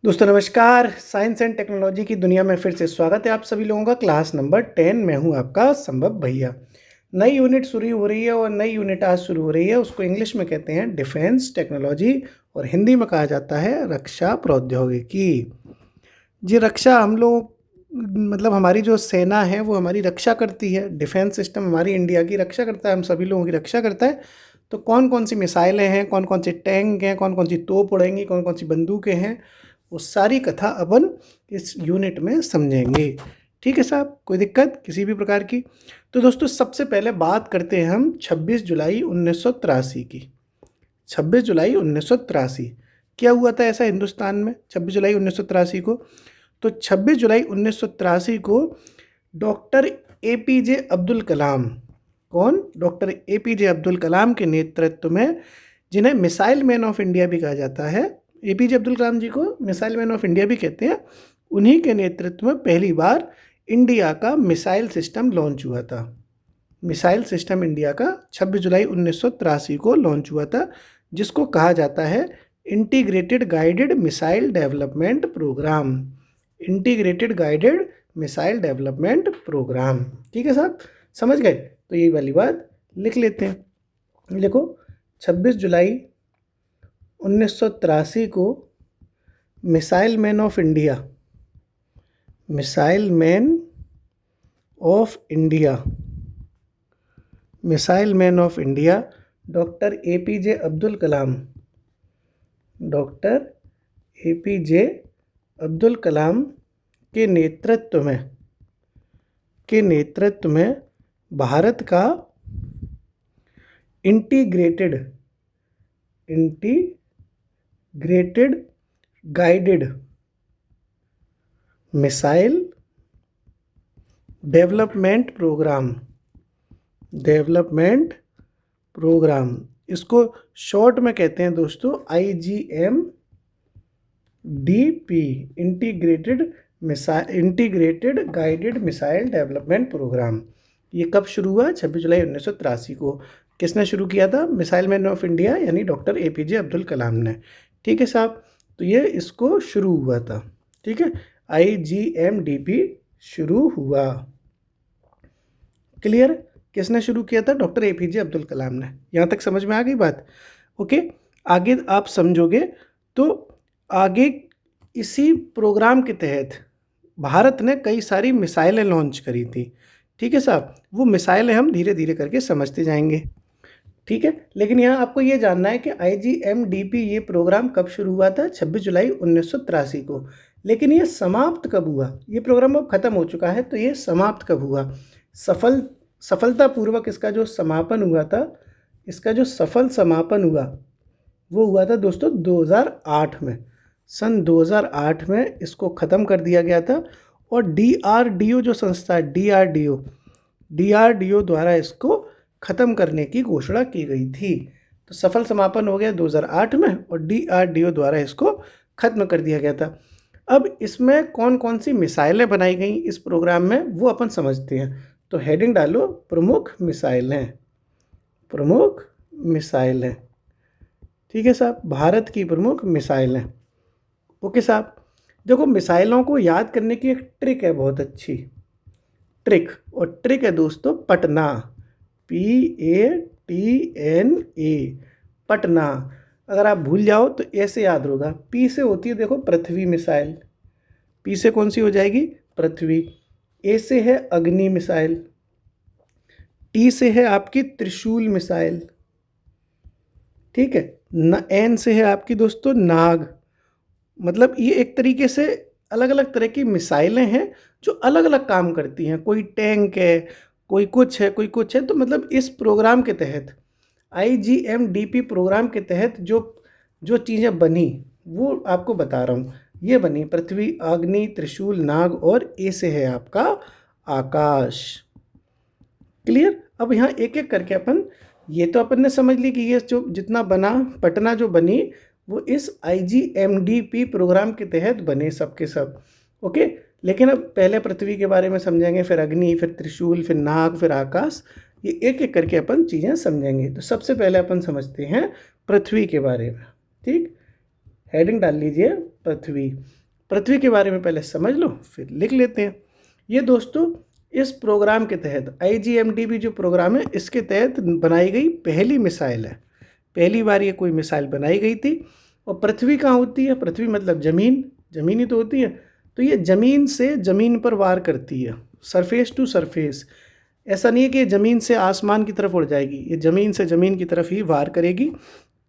दोस्तों नमस्कार। Science and technology की दुनिया में फिर से स्वागत है आप सभी लोगों का। क्लास नंबर 10 मैं हूं आपका संभव भैया। नई यूनिट शुरू हो रही है और नई यूनिट आज शुरू हो रही है। उसको इंग्लिश में कहते हैं डिफेंस टेक्नोलॉजी और हिंदी में कहा जाता है रक्षा प्रौद्योगिकी। जी, रक्षा हम लोग मतलब हमारी जो सेना है वो हमारी रक्षा करती है। डिफेंस सिस्टम हमारी इंडिया की रक्षा करता है, हम सभी लोगों की रक्षा करता है। तो कौन कौन सी मिसाइलें हैं, कौन कौन से टैंक हैं, कौन कौन सी तोप उड़ेंगी, कौन कौन सी बंदूकें हैं, वो सारी कथा अपन इस यूनिट में समझेंगे। ठीक है साहब, कोई दिक्कत किसी भी प्रकार की? तो दोस्तों सबसे पहले बात करते हैं हम 26 जुलाई 1983 की। 26 जुलाई 1983 क्या हुआ था ऐसा हिंदुस्तान में 26 जुलाई 1983 को? तो 26 जुलाई 1983 को डॉक्टर APJ अब्दुल कलाम, कौन? डॉक्टर APJ अब्दुल कलाम के नेतृत्व में, जिन्हें मिसाइल मैन ऑफ इंडिया भी कहा जाता है, APJ अब्दुल कलाम जी को मिसाइल मैन ऑफ इंडिया भी कहते हैं, उन्हीं के नेतृत्व में पहली बार इंडिया का मिसाइल सिस्टम लॉन्च हुआ था। मिसाइल सिस्टम इंडिया का 26 जुलाई 1983 को लॉन्च हुआ था, जिसको कहा जाता है integrated guided missile development programme. Integrated guided missile development programme. ठीक है साहब, समझ गए? तो यही वाली बात लिख लेते हैं। लिखो 26 जुलाई 1983 को missile man of India, missile man of India, missile man of India doctor APJ Abdul Kalam, doctor APJ Abdul Kalam के नेतृत्व में भारत का integrated guided missile development program, इसको शॉर्ट में कहते हैं दोस्तों IGMDP, integrated guided missile development program. ये कब शुरू हुआ? 26 जुलाई 1983 को। किसने शुरू किया था? मिसाइल मैन ऑफ इंडिया यानी डॉक्टर APJ अब्दुल कलाम ने। ठीक है साहब, तो ये इसको शुरू हुआ था। ठीक है, IGMDP शुरू हुआ। क्लियर? किसने शुरू किया था? डॉक्टर APJ अब्दुल कलाम ने। यहाँ तक समझ में आ गई बात? ओके, आगे आप समझोगे तो आगे इसी प्रोग्राम के तहत भारत ने कई सारी मिसाइलें लॉन्च करी थी। ठीक है साहब, वो मिसाइलें हम धीरे धीरे करके समझते जाएंगे। ठीक है, लेकिन यहाँ आपको ये जानना है कि IGMDP ये प्रोग्राम कब शुरू हुआ था? 26 जुलाई 1983 को। लेकिन ये समाप्त कब हुआ? ये प्रोग्राम अब ख़त्म हो चुका है, तो ये समाप्त कब हुआ? सफलतापूर्वक इसका जो समापन हुआ था, इसका जो सफल समापन हुआ वो हुआ था दोस्तों 2008 में। सन 2008 में इसको ख़त्म कर दिया गया था और DRDO जो संस्था है, DRDO द्वारा इसको ख़त्म करने की घोषणा की गई थी। तो सफल समापन हो गया 2008 में और DRDO द्वारा इसको ख़त्म कर दिया गया था। अब इसमें कौन कौन सी मिसाइलें बनाई गई इस प्रोग्राम में वो अपन समझते हैं। तो हेडिंग डालो प्रमुख मिसाइलें, प्रमुख मिसाइलें। ठीक है साहब, भारत की प्रमुख मिसाइलें। ओके साहब, देखो मिसाइलों को याद करने की एक ट्रिक है, बहुत अच्छी ट्रिक, और ट्रिक है दोस्तों पटना, PATNA, पटना। अगर आप भूल जाओ तो ऐसे याद होगा। P से होती है देखो पृथ्वी मिसाइल, P से कौन सी हो जाएगी? पृथ्वी। A से है अग्नि मिसाइल, T से है आपकी त्रिशूल मिसाइल। ठीक है, N से है आपकी दोस्तों नाग। मतलब ये एक तरीके से अलग अलग तरह की मिसाइलें हैं जो अलग अलग काम करती हैं। कोई टैंक है, कोई कुछ है, कोई कुछ है। तो मतलब इस प्रोग्राम के तहत, IGMDP प्रोग्राम के तहत जो जो चीज़ें बनी वो आपको बता रहा हूँ। ये बनी पृथ्वी, अग्नि, त्रिशूल, नाग और A से है आपका आकाश। क्लियर? अब यहाँ एक एक करके अपन, ये तो अपन ने समझ ली कि ये जो जितना बना, पटना जो बनी वो इस IGMDP प्रोग्राम के तहत बने सब के सब। ओके, लेकिन अब पहले पृथ्वी के बारे में समझेंगे, फिर अग्नि, फिर त्रिशूल, फिर नाग, फिर आकाश। ये एक एक करके अपन चीज़ें समझेंगे। तो सबसे पहले अपन समझते हैं पृथ्वी के बारे में। ठीक, हेडिंग डाल लीजिए पृथ्वी। पृथ्वी के बारे में पहले समझ लो फिर लिख लेते हैं। ये दोस्तों इस प्रोग्राम के तहत IGMDP जो प्रोग्राम है इसके तहत बनाई गई पहली मिसाइल है। पहली बार ये कोई मिसाइल बनाई गई थी। और पृथ्वी कहाँ होती है? पृथ्वी मतलब ज़मीन, ज़मीन ही तो होती है। तो ये ज़मीन से ज़मीन पर वार करती है, सरफेस टू सरफेस। ऐसा नहीं है कि ये ज़मीन से आसमान की तरफ उड़ जाएगी, ये ज़मीन से ज़मीन की तरफ ही वार करेगी।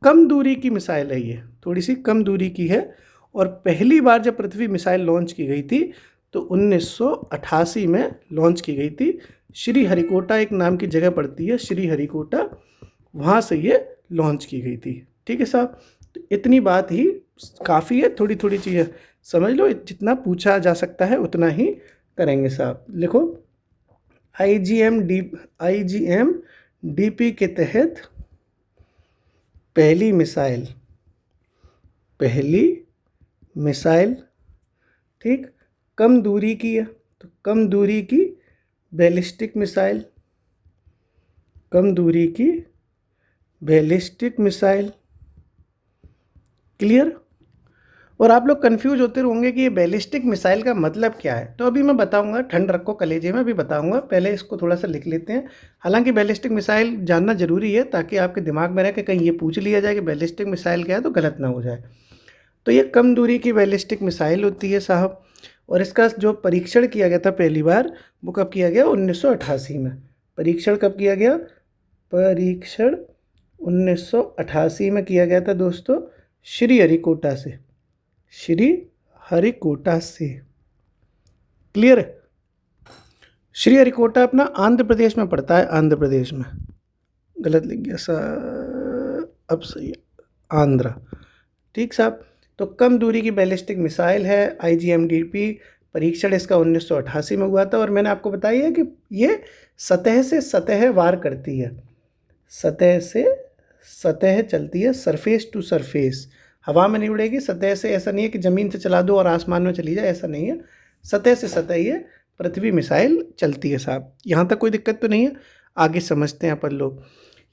कम दूरी की मिसाइल है ये, थोड़ी सी कम दूरी की है। और पहली बार जब पृथ्वी मिसाइल लॉन्च की गई थी तो 1988 में लॉन्च की गई थी। श्रीहरिकोटा एक नाम की जगह पड़ती है, श्रीहरिकोटा, वहाँ से ये लॉन्च की गई थी। ठीक है साहब, तो इतनी बात ही काफ़ी है, थोड़ी थोड़ी चीज़ें समझ लो, जितना पूछा जा सकता है उतना ही करेंगे साहब। लिखो IGMDP के तहत पहली मिसाइल ठीक कम दूरी की है, तो कम दूरी की बैलिस्टिक मिसाइल, कम दूरी की बैलिस्टिक मिसाइल। क्लियर? और आप लोग कंफ्यूज होते होंगे कि ये बैलिस्टिक मिसाइल का मतलब क्या है, तो अभी मैं बताऊंगा, ठंड रखो कलेजे में, अभी बताऊंगा। पहले इसको थोड़ा सा लिख लेते हैं। हालांकि बैलिस्टिक मिसाइल जानना जरूरी है ताकि आपके दिमाग में रहे कि कहीं ये पूछ लिया जाए कि बैलिस्टिक मिसाइल क्या है तो गलत ना हो जाए। तो ये कम दूरी की बैलिस्टिक मिसाइल होती है साहब। और इसका जो परीक्षण किया गया था पहली बार, वो कब किया गया? 1988 में। परीक्षण कब किया गया? परीक्षण 1988 में किया गया था दोस्तों, श्रीहरिकोटा से, श्रीहरिकोटा से। क्लियर है? श्रीहरिकोटा अपना आंध्र प्रदेश में पड़ता है, आंध्र प्रदेश में। गलत लिख गया सर, अब सही है, आंध्रा। ठीक साहब, तो कम दूरी की बैलिस्टिक मिसाइल है। IGMDP परीक्षण इसका 1988 में हुआ था। और मैंने आपको बताया है कि ये सतह से सतह वार करती है, सतह से सतह चलती है, सरफेस टू सरफेस, हवा में नहीं उड़ेगी। सतह से ऐसा नहीं है कि ज़मीन से चला दो और आसमान में चली जाए, ऐसा नहीं है। सतह से सतह ये पृथ्वी मिसाइल चलती है साहब। यहाँ तक कोई दिक्कत तो नहीं है? आगे समझते हैं अपन लोग।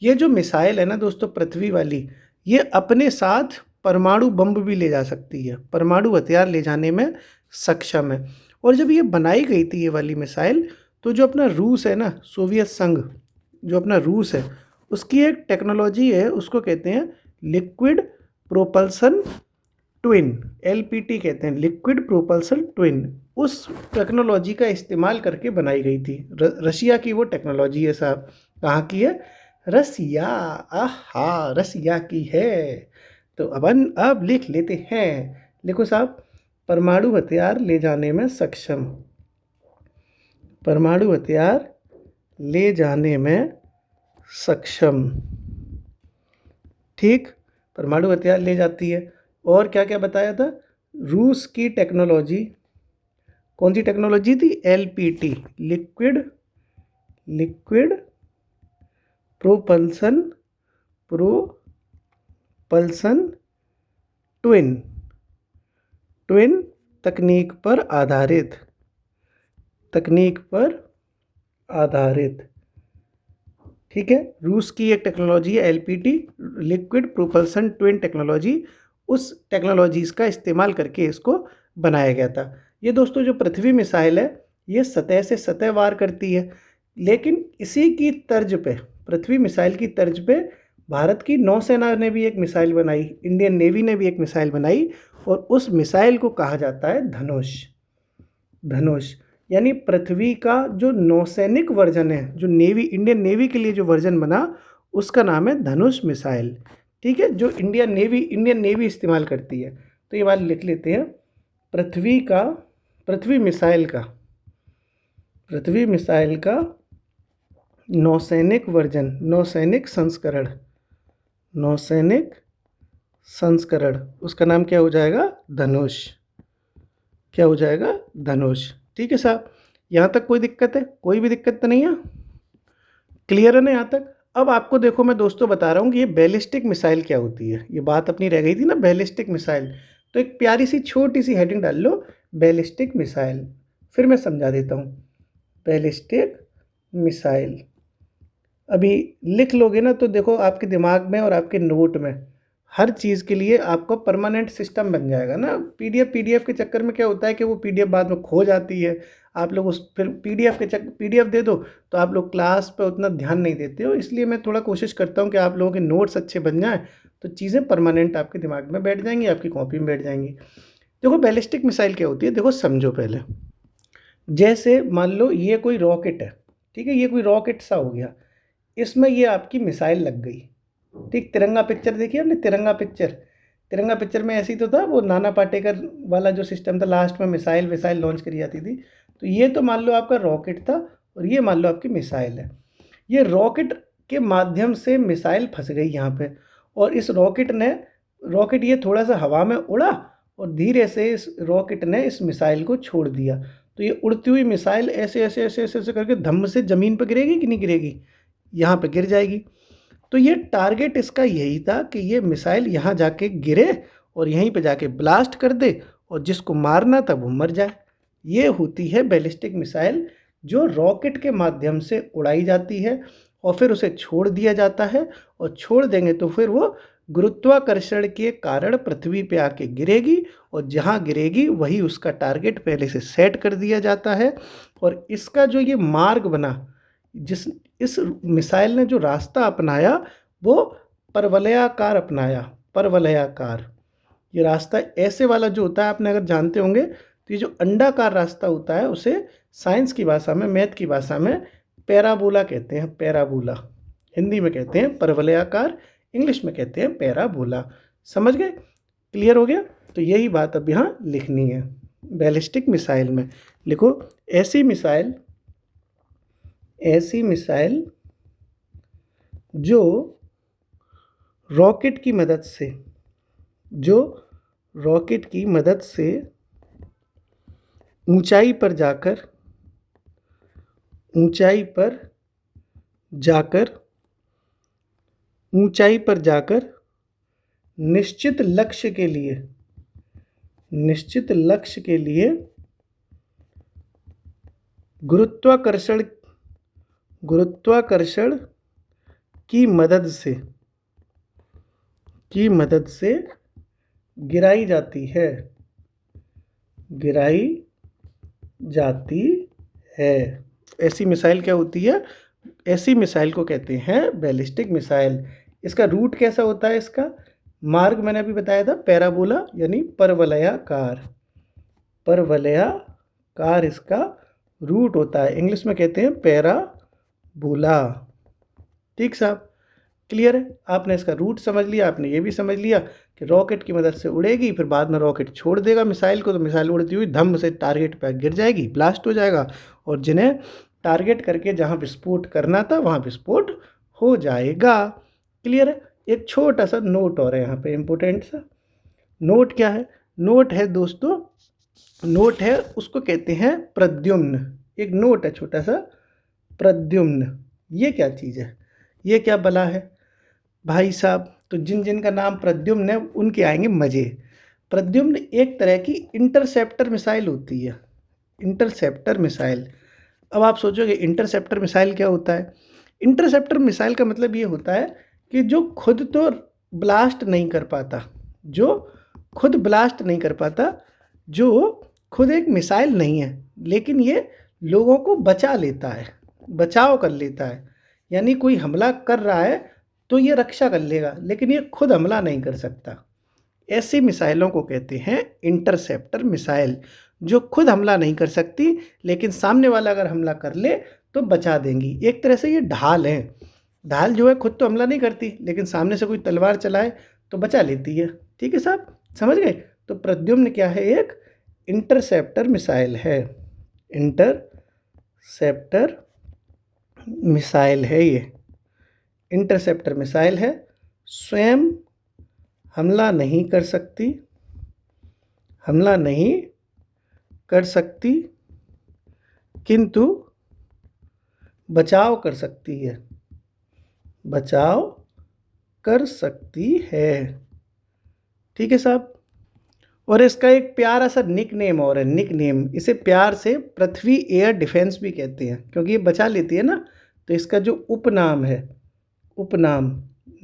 ये जो मिसाइल है ना दोस्तों पृथ्वी वाली, ये अपने साथ परमाणु बम भी ले जा सकती है, परमाणु हथियार ले जाने में सक्षम है। और जब ये बनाई गई थी ये वाली मिसाइल, तो जो अपना रूस है ना, सोवियत संघ, जो अपना रूस है, उसकी एक टेक्नोलॉजी है, उसको कहते हैं लिक्विड प्रोपल्सन ट्विन, LPT कहते हैं, लिक्विड प्रोपल्सन ट्विन। उस टेक्नोलॉजी का इस्तेमाल करके बनाई गई थी। रशिया की वो टेक्नोलॉजी है साहब। कहाँ की है? रसिया। आहा, रसिया की है। तो अब लिख लेते हैं। लिखो साहब, परमाणु हथियार ले जाने में सक्षम, परमाणु हथियार ले जाने में सक्षम। ठीक, परमाणु हथियार ले जाती है। और क्या क्या बताया था? रूस की टेक्नोलॉजी, कौन सी टेक्नोलॉजी थी? LPT, लिक्विड प्रोपल्सन ट्विन तकनीक पर आधारित। ठीक है, रूस की एक टेक्नोलॉजी है LPT, liquid propulsion twin technology. उस टेक्नोलॉजीज़ का इस्तेमाल करके इसको बनाया गया था। ये दोस्तों जो पृथ्वी मिसाइल है, ये सतह से सतह वार करती है। लेकिन इसी की तर्ज पे, पृथ्वी मिसाइल की तर्ज पे, भारत की नौसेना ने भी एक मिसाइल बनाई, इंडियन नेवी ने भी एक मिसाइल बनाई। और उस मिसाइल को कहा जाता है धनुष। यानी पृथ्वी का जो नौसैनिक वर्जन है, जो नेवी, इंडियन नेवी के लिए जो वर्जन बना, उसका नाम है धनुष मिसाइल। ठीक है, जो इंडियन नेवी इस्तेमाल करती है। तो ये बात लिख लेते हैं, पृथ्वी मिसाइल का नौसैनिक वर्जन, नौसैनिक संस्करण, उसका नाम क्या हो जाएगा? धनुष। क्या हो जाएगा? धनुष। ठीक है साहब, यहाँ तक कोई दिक्कत है? कोई भी दिक्कत तो नहीं है? क्लियर है ना यहाँ तक? अब आपको देखो मैं दोस्तों बता रहा हूँ कि ये बैलिस्टिक मिसाइल क्या होती है। ये बात अपनी रह गई थी ना, बैलिस्टिक मिसाइल। तो एक प्यारी सी छोटी सी हेडिंग डाल लो, बैलिस्टिक मिसाइल। फिर मैं समझा देता हूँ, बैलिस्टिक मिसाइल। अभी लिख लोगे ना तो देखो आपके दिमाग में और आपके नोट में हर चीज़ के लिए आपका परमानेंट सिस्टम बन जाएगा ना। पीडीएफ के चक्कर में क्या होता है कि वो पीडीएफ बाद में खो जाती है। आप लोग उस फिर पीडीएफ दे दो तो आप लोग क्लास पे उतना ध्यान नहीं देते हो। इसलिए मैं थोड़ा कोशिश करता हूँ कि आप लोगों के नोट्स अच्छे बन जाएँ, तो चीज़ें परमानेंट आपके दिमाग में बैठ जाएंगी, आपकी कॉपी में बैठ जाएंगी। देखो बैलिस्टिक मिसाइल क्या होती है, देखो समझो पहले। जैसे मान लो ये कोई रॉकेट है, ठीक है, ये कोई रॉकेट सा हो गया, इसमें ये आपकी मिसाइल लग गई। ठीक, तिरंगा पिक्चर देखी आपने, तिरंगा पिक्चर में ऐसी तो था, वो नाना पाटेकर वाला जो सिस्टम था, लास्ट में मिसाइल विसाइल लॉन्च करी जाती थी। तो ये तो मान लो आपका रॉकेट था और ये मान लो आपकी मिसाइल है। ये रॉकेट के माध्यम से मिसाइल फंस गई यहाँ पे, और इस रॉकेट ये थोड़ा सा हवा में उड़ा और धीरे से इस रॉकेट ने इस मिसाइल को छोड़ दिया। तो ये उड़ती हुई मिसाइल ऐसे ऐसे ऐसे ऐसे ऐसे करके धम्म से ज़मीन पर गिरेगी कि नहीं गिरेगी, यहाँ पे गिर जाएगी। तो ये टारगेट इसका यही था कि ये मिसाइल यहाँ जाके गिरे और यहीं पे जाके ब्लास्ट कर दे और जिसको मारना था वो मर जाए। ये होती है बैलिस्टिक मिसाइल, जो रॉकेट के माध्यम से उड़ाई जाती है और फिर उसे छोड़ दिया जाता है, और छोड़ देंगे तो फिर वो गुरुत्वाकर्षण के कारण पृथ्वी पे आके गिरेगी, और जहाँ गिरेगी वही उसका टारगेट पहले से सेट कर दिया जाता है। और इसका जो ये मार्ग बना, इस मिसाइल ने जो रास्ता अपनाया वो परवलयाकार अपनाया, परवलयाकार। ये रास्ता ऐसे वाला जो होता है, आपने अगर जानते होंगे तो ये जो अंडाकार रास्ता होता है उसे साइंस की भाषा में, मैथ की भाषा में पैराबोला कहते हैं। पैराबोला हिंदी में कहते हैं परवलयाकार, इंग्लिश में कहते हैं पैराबोला। समझ गए, क्लियर हो गया। तो यही बात अब यहाँ लिखनी है। बैलिस्टिक मिसाइल में लिखो ऐसी मिसाइल जो रॉकेट की मदद से ऊंचाई पर जाकर निश्चित लक्ष्य के लिए गुरुत्वाकर्षण की मदद से गिराई जाती है। ऐसी मिसाइल क्या होती है, ऐसी मिसाइल को कहते हैं बैलिस्टिक मिसाइल। इसका रूट कैसा होता है, इसका मार्ग मैंने अभी बताया था, पैराबोला यानी परवलयाकार इसका रूट होता है। इंग्लिश में कहते हैं पैराबोला। ठीक साहब, क्लियर है। आपने इसका रूट समझ लिया, आपने ये भी समझ लिया कि रॉकेट की मदद से उड़ेगी, फिर बाद में रॉकेट छोड़ देगा मिसाइल को, तो मिसाइल उड़ती हुई धम्म से टारगेट पर गिर जाएगी, ब्लास्ट हो जाएगा, और जिन्हें टारगेट करके जहाँ विस्फोट करना था वहाँ विस्फोट हो जाएगा। क्लियर है। एक छोटा सा नोट और है यहाँ पे, इम्पोर्टेंट सा नोट। क्या है नोट? है दोस्तों, नोट है, उसको कहते हैं प्रद्युम्न। एक नोट है छोटा सा, प्रद्युम्न। ये क्या चीज़ है, ये क्या बला है भाई साहब? तो जिन का नाम प्रद्युम्न है उनके आएंगे मज़े। प्रद्युम्न एक तरह की इंटरसेप्टर मिसाइल होती है, इंटरसेप्टर मिसाइल। अब आप सोचोगे इंटरसेप्टर मिसाइल क्या होता है? इंटरसेप्टर मिसाइल का मतलब ये होता है कि जो खुद तो ब्लास्ट नहीं कर पाता, जो खुद एक मिसाइल नहीं है, लेकिन ये लोगों को बचा लेता है, बचाव कर लेता है। यानी कोई हमला कर रहा है तो ये रक्षा कर लेगा, लेकिन ये खुद हमला नहीं कर सकता। ऐसी मिसाइलों को कहते हैं इंटरसेप्टर मिसाइल, जो खुद हमला नहीं कर सकती, लेकिन सामने वाला अगर हमला कर ले तो बचा देंगी। एक तरह से ये ढाल है। ढाल जो है खुद तो हमला नहीं करती, लेकिन सामने से कोई तलवार चलाए तो बचा लेती है। ठीक है साहब, समझ गए। तो प्रद्युम्न क्या है? एक इंटरसेप्टर मिसाइल है, इंटरसेप्टर मिसाइल है। ये इंटरसेप्टर मिसाइल है, स्वयं हमला नहीं कर सकती, किंतु बचाव कर सकती है। ठीक है साहब। और इसका एक प्यारा सा निक नेम और है, निक नेम। इसे प्यार से पृथ्वी एयर डिफेंस भी कहते हैं, क्योंकि ये बचा लेती है ना। तो इसका जो उपनाम है, उपनाम,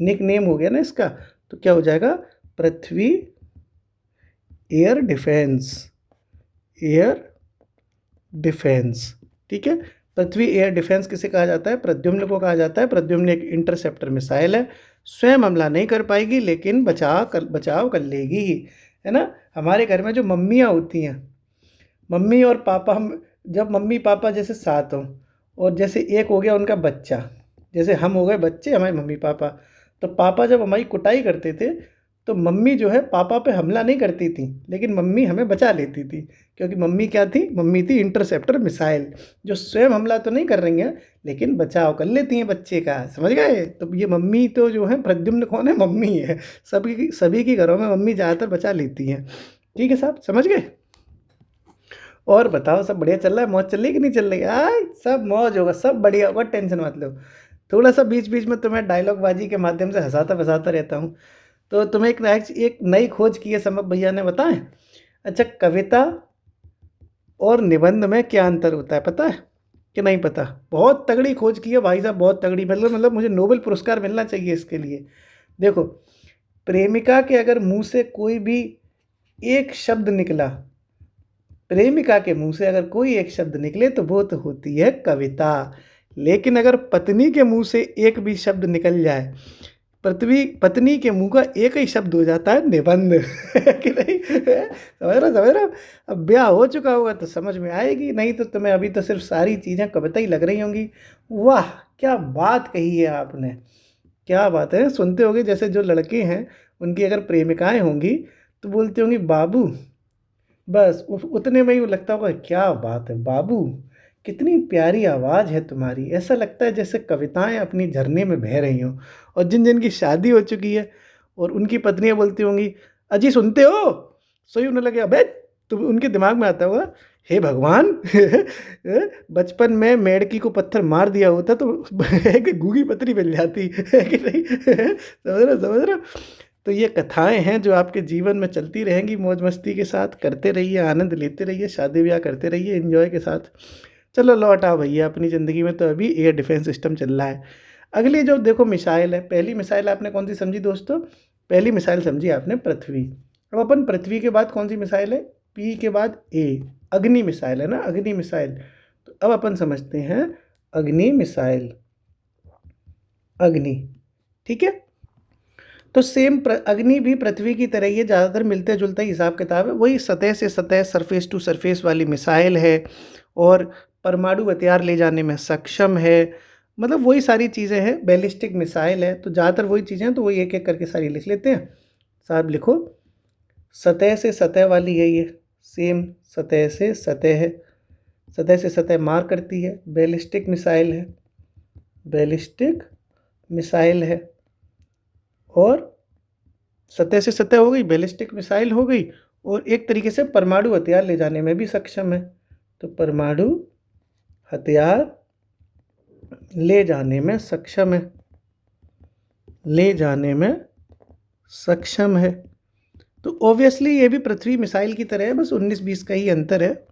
निक नेम हो गया ना इसका, तो क्या हो जाएगा, पृथ्वी एयर डिफेंस, एयर डिफेंस। ठीक है, पृथ्वी एयर डिफेंस किसे कहा जाता है, प्रद्युम्न को कहा जाता है। प्रद्युम्न एक इंटरसेप्टर मिसाइल है, स्वयं हमला नहीं कर पाएगी लेकिन बचाव कर लेगी, है ना। हमारे घर में जो मम्मियाँ होती हैं, मम्मी और पापा, हम जब मम्मी पापा जैसे साथ हों और जैसे एक हो गया उनका बच्चा, जैसे हम हो गए बच्चे हमारे मम्मी पापा, तो पापा जब हमारी कुटाई करते थे तो मम्मी जो है पापा पे हमला नहीं करती थी लेकिन मम्मी हमें बचा लेती थी, क्योंकि मम्मी क्या थी, मम्मी थी इंटरसेप्टर मिसाइल, जो स्वयं हमला तो नहीं कर रही हैं लेकिन बचाव कर लेती हैं बच्चे का, समझ गए। तो ये मम्मी तो जो है, प्रद्युम्न कौन है, मम्मी है। सभी के घरों में मम्मी ज़्यादातर बचा लेती हैं। ठीक है साहब, समझ गए। और बताओ, सब बढ़िया चल रहा है, मौज चल रही कि नहीं चल रही, आय सब मौज होगा, सब बढ़िया होगा, टेंशन मत लो। थोड़ा सा बीच बीच में तुम्हें डायलॉग बाजी के माध्यम से हंसाता फंसाता रहता हूँ। तो तुम्हें एक नई खोज की है संभव भैया ने, बताएं। अच्छा, कविता और निबंध में क्या अंतर होता है, पता है कि नहीं पता? बहुत तगड़ी खोज की है भाई साहब, बहुत तगड़ी, मतलब मुझे नोबेल पुरस्कार मिलना चाहिए इसके लिए। देखो, प्रेमिका के अगर मुंह से कोई भी एक शब्द निकला, प्रेमिका के मुंह से अगर कोई एक शब्द निकले तो वो तो होती है कविता। लेकिन अगर पत्नी के मुंह से एक भी शब्द निकल जाए, पत्नी के मुंह का एक ही शब्द हो जाता है निबंध। कि नहीं, समझ रहे हो। अब ब्याह हो चुका होगा तो समझ में आएगी, नहीं तो तुम्हें अभी तो सिर्फ सारी चीज़ें कविता ही लग रही होंगी। वाह, क्या बात कही है आपने, क्या बात है। सुनते होगे जैसे जो लड़के हैं उनकी अगर प्रेमिकाएं होंगी तो बोलती होंगी बाबू, बस उतने में ही वो लगता होगा क्या बात है बाबू, कितनी प्यारी आवाज़ है तुम्हारी, ऐसा लगता है जैसे कविताएं अपनी झरने में बह रही हों। और जिन जिन की शादी हो चुकी है और उनकी पत्नियां बोलती होंगी, अजी सुनते हो, सोई होने लगे, अबे तो उनके दिमाग में आता होगा, हे भगवान, बचपन में मेढकी को पत्थर मार दिया होता तो एक गूंगी पतरी मिल जाती, है कि नहीं। समझ रहे हो। तो ये कथाएं हैं जो आपके जीवन में चलती रहेंगी, मौज मस्ती के साथ करते रहिए, आनंद लेते रहिए, शादी ब्याह करते रहिए एंजॉय के साथ। चलो लौट आओ भैया अपनी ज़िंदगी में, तो अभी एयर डिफेंस सिस्टम चल रहा है। अगली जो देखो मिसाइल है, पहली मिसाइल आपने कौन सी समझी दोस्तों, पहली मिसाइल समझी आपने पृथ्वी। अब अपन पृथ्वी के बाद कौन सी मिसाइल है, पी के बाद ए, अग्नि मिसाइल है ना, अग्नि मिसाइल। तो अब अपन समझते हैं अग्नि मिसाइल, अग्नि। ठीक है, तो सेम अग्नि भी पृथ्वी की तरह ही है, ज़्यादातर मिलते जुलते हिसाब किताब है, वही सतह से सतह, सरफेस टू सरफेस वाली मिसाइल है और परमाणु हथियार ले जाने में सक्षम है। मतलब वही सारी चीज़ें हैं, बैलिस्टिक मिसाइल है, तो ज़्यादातर वही चीज़ें हैं, तो वही एक एक करके सारी लिख लेते हैं। साहब लिखो, सतह से सतह वाली है ये, सेम सतह से सतह है, सतह से सतह मार करती है, बैलिस्टिक मिसाइल है, बैलिस्टिक मिसाइल है। और सतह से सतह हो गई, बैलिस्टिक मिसाइल हो गई, और एक तरीके से परमाणु हथियार ले जाने में भी सक्षम है। तो परमाणु हथियार ले जाने में सक्षम है, ले जाने में सक्षम है। तो ऑब्वियसली ये भी पृथ्वी मिसाइल की तरह है, बस 19-20 का ही अंतर है।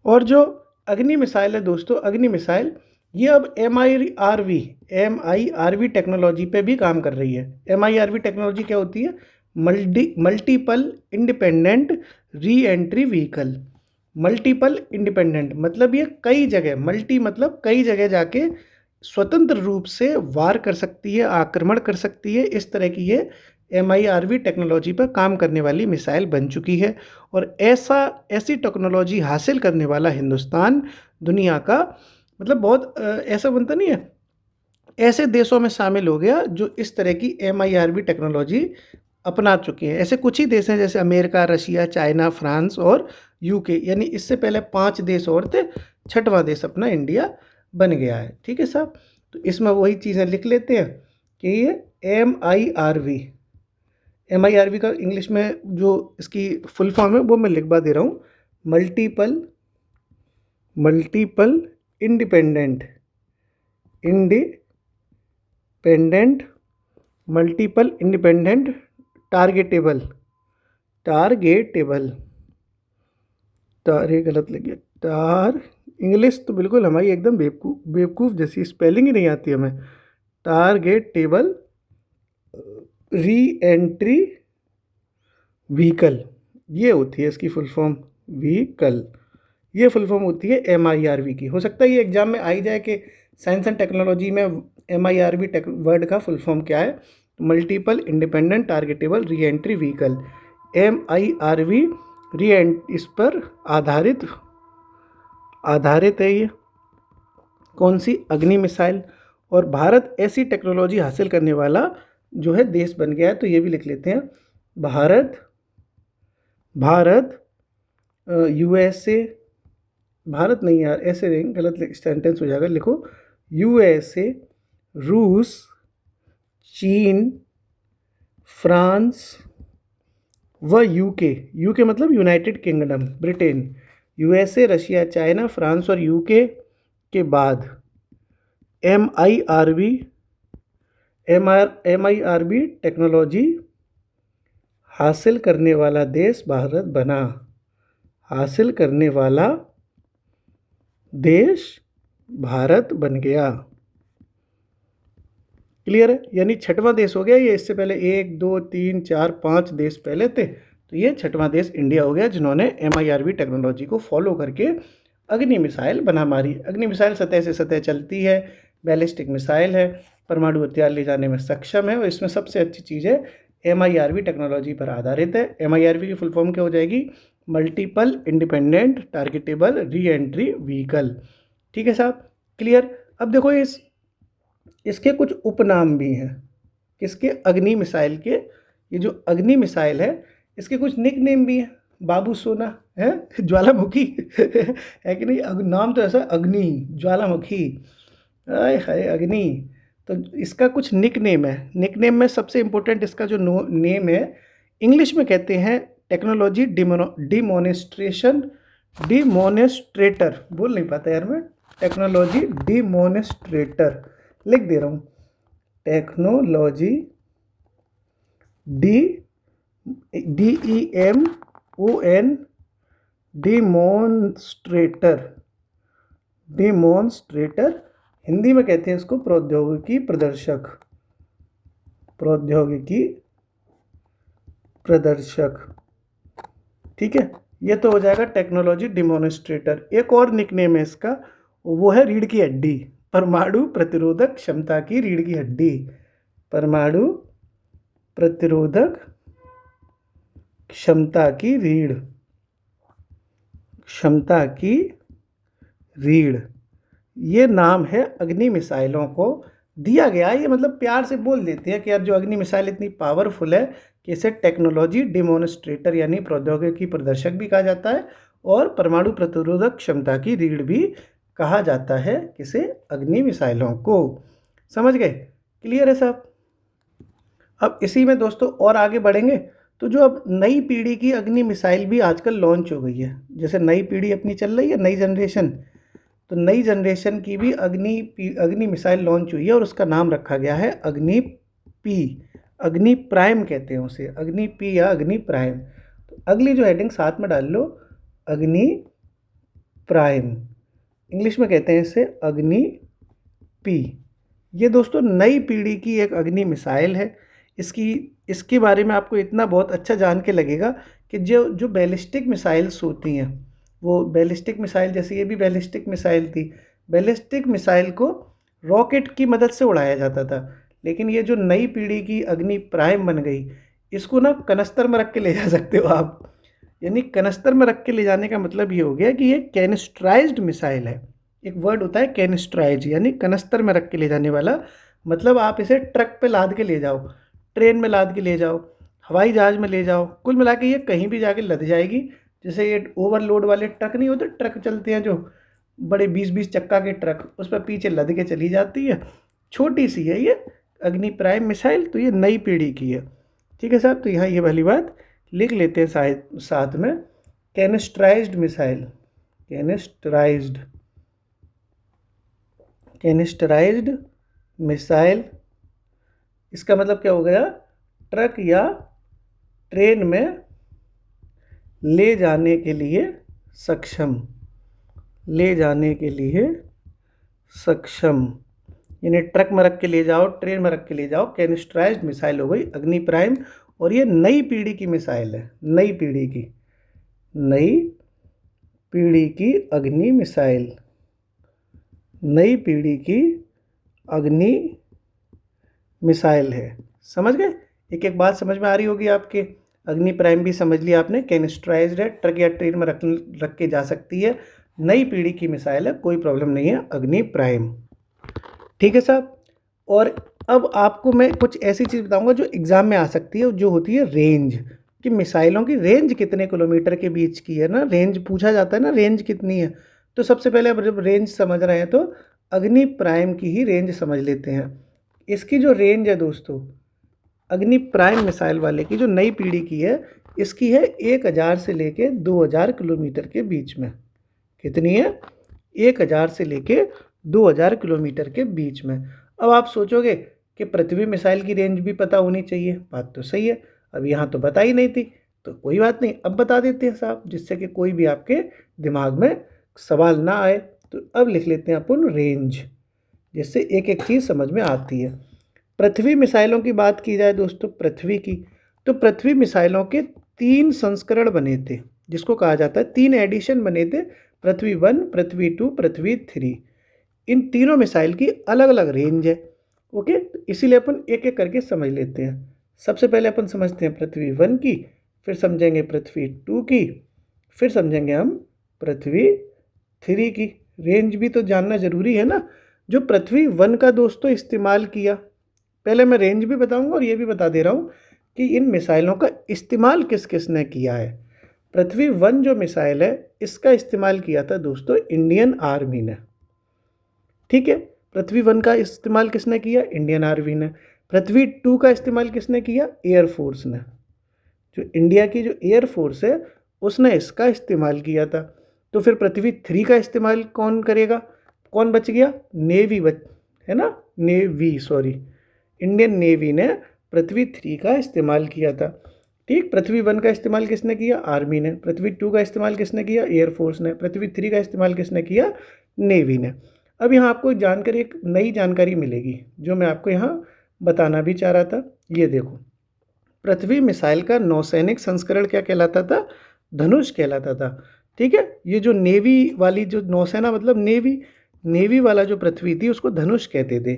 और जो अग्नि मिसाइल है दोस्तों, अग्नि मिसाइल ये अब MIRV टेक्नोलॉजी पे भी काम कर रही है। MIRV टेक्नोलॉजी क्या होती है, multiple independent re entry vehicle. Multiple independent मतलब ये कई जगह, मल्टी मतलब कई जगह जाके स्वतंत्र रूप से वार कर सकती है, आक्रमण कर सकती है, इस तरह की ये MIRV टेक्नोलॉजी पर काम करने वाली मिसाइल बन चुकी है। और ऐसी टेक्नोलॉजी हासिल करने वाला हिंदुस्तान दुनिया का मतलब बहुत ऐसा बनता नहीं है, ऐसे देशों में शामिल हो गया जो इस तरह की MIRV टेक्नोलॉजी अपना चुके हैं। ऐसे कुछ ही देश हैं जैसे अमेरिका, रशिया, चाइना, फ्रांस और UK, यानी इससे पहले 5 देश और थे, छठवां देश अपना इंडिया बन गया है। ठीक है साहब, तो इसमें वही चीज़ें लिख लेते हैं कि ये MIRV का इंग्लिश में जो इसकी फुल फॉर्म है वो मैं लिखवा दे रहा हूँ, multiple independent multiple independent targetable ये गलत लग गया, इंग्लिश तो बिल्कुल हमारी एकदम बेवकूफ़ जैसी, स्पेलिंग ही नहीं आती हमें। टारगेटेबल री एंट्री व्हीकल, ये होती है इसकी फुल फॉर्म। व्हीकल, ये फुल फॉर्म होती है MIRV की। हो सकता है ये एग्जाम में आई जाए कि साइंस एंड टेक्नोलॉजी में MIRV वर्ड का फुल फॉर्म क्या है। Multiple independent targetable re entry vehicle, MIRV री इस पर आधारित है ये। कौन सी? अग्नि मिसाइल। और भारत ऐसी टेक्नोलॉजी हासिल करने वाला जो है देश बन गया है, तो ये भी लिख लेते हैं। भारत USA, भारत नहीं यार, ऐसे नहीं, गलत सेंटेंस हो जाएगा। लिखो USA, रूस, चीन, फ्रांस व यूके मतलब United kingdom, Britain. USA, Russia, China, France और यूके के बाद MIRV टेक्नोलॉजी हासिल करने वाला देश भारत बना। हासिल करने वाला देश भारत बन गया। क्लियर है? यानी छठवां देश हो गया ये। इससे पहले 1 2 3 4 5 देश पहले थे, तो ये छठवां देश इंडिया हो गया जिन्होंने MIRV टेक्नोलॉजी को फॉलो करके अग्नि मिसाइल बना मारी। अग्नि मिसाइल सतह से सतह चलती है, बैलिस्टिक मिसाइल है, परमाणु हथियार ले जाने में सक्षम है, और इसमें सबसे अच्छी चीज़ है MIRV टेक्नोलॉजी पर आधारित है। MIRV की फुल फॉर्म क्या हो जाएगी? Multiple independent targetable re entry vehicle. ठीक है साहब, क्लियर। अब देखो इसके कुछ उपनाम भी हैं। किसके? अग्नि मिसाइल के। ये जो अग्नि मिसाइल है इसके कुछ निक नेम भी हैं। बाबू सोना है, ज्वालामुखी है कि नहीं? नाम तो ऐसा, अग्नि, ज्वालामुखी, आय हाय अग्नि। तो इसका कुछ निक नेम है। निक नेम में सबसे इम्पोर्टेंट इसका जो नेम है, इंग्लिश में कहते हैं टेक्नोलॉजी डिमोनेस्ट्रेटर। बोल नहीं पाता यार मैं। टेक्नोलॉजी डिमोनेस्ट्रेटर लिख दे रहा हूँ। Technology DEMON demonstrator. हिंदी में कहते हैं इसको प्रौद्योगिकी प्रदर्शक। ठीक है, ये तो हो जाएगा टेक्नोलॉजी डिमोन्स्ट्रेटर। एक और निकनेम है इसका, वो है रीढ़ की हड्डी। परमाणु प्रतिरोधक क्षमता की रीढ़ की हड्डी। परमाणु प्रतिरोधक क्षमता की रीढ़, ये नाम है अग्नि मिसाइलों को दिया गया। ये मतलब प्यार से बोल देते हैं कि यार जो अग्नि मिसाइल इतनी पावरफुल है कि इसे टेक्नोलॉजी डिमोन्स्ट्रेटर यानी प्रौद्योगिकी प्रदर्शक भी कहा जाता है, और परमाणु प्रतिरोधक क्षमता की रीढ़ भी कहा जाता है। किसे? अग्नि मिसाइलों को। समझ गए? क्लियर है साहब? अब इसी में दोस्तों और आगे बढ़ेंगे तो जो अब नई पीढ़ी की अग्नि मिसाइल भी आजकल लॉन्च हो गई है। जैसे नई पीढ़ी अपनी चल रही है, नई जनरेशन, तो नई जनरेशन की भी अग्नि मिसाइल लॉन्च हुई है, और उसका नाम रखा गया है अग्नि पी। अग्नि प्राइम कहते हैं उसे, अग्नि पी या अग्नि प्राइम। तो अगली जो हेडिंग साथ में डाल लो, अग्नि प्राइम। इंग्लिश में कहते हैं इसे अग्नि पी। ये दोस्तों नई पीढ़ी की एक अग्नि मिसाइल है। इसके बारे में आपको इतना बहुत अच्छा जान के लगेगा कि जो बैलिस्टिक मिसाइल्स होती हैं, वो बैलिस्टिक मिसाइल, जैसे ये भी बैलिस्टिक मिसाइल थी, बैलिस्टिक मिसाइल को रॉकेट की मदद से उड़ाया जाता था। लेकिन ये जो नई पीढ़ी की अग्नि प्राइम बन गई, इसको ना कनस्तर में रख के ले जा सकते हो आप। यानी कनस्तर में रख के ले जाने का मतलब ये हो गया कि ये कैनिस्ट्राइज्ड मिसाइल है। एक वर्ड होता है कैनिस्ट्राइज, यानी कनस्तर में रख के ले जाने वाला। मतलब आप इसे ट्रक पे लाद के ले जाओ, ट्रेन में लाद के ले जाओ, हवाई जहाज़ में ले जाओ, कुल मिला के ये कहीं भी जाके लद जाएगी। जैसे ये ओवरलोड वाले ट्रक नहीं होते, ट्रक चलते हैं जो बड़े 20-20 चक्का के ट्रक, उस पर पीछे लद के चली जाती है। छोटी सी है ये अग्नि प्राइम मिसाइल, तो ये नई पीढ़ी की है। ठीक है साहब, तो यहाँ ये वाली बात लिख लेते हैं साथ में। कैनिस्ट्राइज्ड मिसाइल, कैनिस्ट्राइज्ड मिसाइल, इसका मतलब क्या हो गया? ट्रक या ट्रेन में ले जाने के लिए सक्षम, यानी ट्रक में रख के ले जाओ, ट्रेन में रख के ले जाओ, कैनिस्टराइज्ड मिसाइल हो गई अग्नि प्राइम। और ये नई पीढ़ी की मिसाइल है, नई पीढ़ी की अग्नि मिसाइल, नई पीढ़ी की अग्नि मिसाइल है। समझ गए? एक एक बात समझ में आ रही होगी आपके। अग्नि प्राइम भी समझ लिया आपने, कैनिस्टराइज्ड है, ट्रक या ट्रेन में रख के जा सकती है, नई पीढ़ी की मिसाइल है, कोई प्रॉब्लम नहीं है, अग्नि प्राइम। ठीक है साहब। और अब आपको मैं कुछ ऐसी चीज़ बताऊंगा जो एग्ज़ाम में आ सकती है, जो होती है रेंज, कि मिसाइलों की रेंज कितने किलोमीटर के बीच की है ना, रेंज पूछा जाता है ना, रेंज कितनी है। तो सबसे पहले अब जब रेंज समझ रहे हैं तो अग्नि प्राइम की ही रेंज समझ लेते हैं। इसकी जो रेंज है दोस्तों, अग्नि प्राइम मिसाइल वाले की जो नई पीढ़ी की है, इसकी है 1000 से लेके 2000 किलोमीटर के बीच में। कितनी है? 1000 से लेके 2000 किलोमीटर के बीच में। अब आप सोचोगे कि पृथ्वी मिसाइल की रेंज भी पता होनी चाहिए, बात तो सही है। अब यहाँ तो बता ही नहीं थी, तो कोई बात नहीं, अब बता देते हैं साहब, जिससे कि कोई भी आपके दिमाग में सवाल ना आए। तो अब लिख लेते हैं अपन रेंज, जिससे एक एक चीज़ समझ में आती है। पृथ्वी मिसाइलों की बात की जाए दोस्तों, पृथ्वी की, तो पृथ्वी मिसाइलों के 3 संस्करण बने थे, जिसको कहा जाता है 3 एडिशन बने थे, पृथ्वी 1, पृथ्वी 2, पृथ्वी 3। इन तीनों मिसाइल की अलग अलग रेंज है। ओके, तो इसीलिए अपन एक एक करके समझ लेते हैं। सबसे पहले अपन समझते हैं पृथ्वी 1 की, फिर समझेंगे पृथ्वी 2 की, फिर समझेंगे हम पृथ्वी 3 की। रेंज भी तो जानना ज़रूरी है ना। जो पृथ्वी 1 का दोस्तों इस्तेमाल किया, पहले मैं रेंज भी बताऊंगा और ये भी बता दे रहा हूँ कि इन मिसाइलों का इस्तेमाल किस किस ने किया है। पृथ्वी 1 जो मिसाइल है, इसका इस्तेमाल किया था दोस्तों इंडियन आर्मी ने। ठीक है, पृथ्वी 1 का इस्तेमाल किसने किया? इंडियन आर्मी ने। पृथ्वी 2 का इस्तेमाल किसने किया? एयरफोर्स ने। जो इंडिया की जो एयरफोर्स है, उसने इसका इस्तेमाल किया था। तो फिर पृथ्वी 3 का इस्तेमाल कौन करेगा? कौन बच गया? नेवी है ना, नेवी, सॉरी, इंडियन नेवी ने पृथ्वी 3 का इस्तेमाल किया था। ठीक, पृथ्वी 1 का इस्तेमाल किसने किया? आर्मी ने। पृथ्वी 2 का इस्तेमाल किसने किया? एयरफोर्स ने। पृथ्वी 3 का इस्तेमाल किसने किया? नेवी ने। अब यहाँ आपको जानकारी, एक नई जानकारी मिलेगी, जो मैं आपको यहाँ बताना भी चाह रहा था। ये देखो, पृथ्वी मिसाइल का नौसैनिक संस्करण क्या कहलाता था? धनुष कहलाता था। ठीक है, ये जो नेवी वाली जो नौसेना, मतलब नेवी वाला जो पृथ्वी थी, उसको धनुष कहते थे।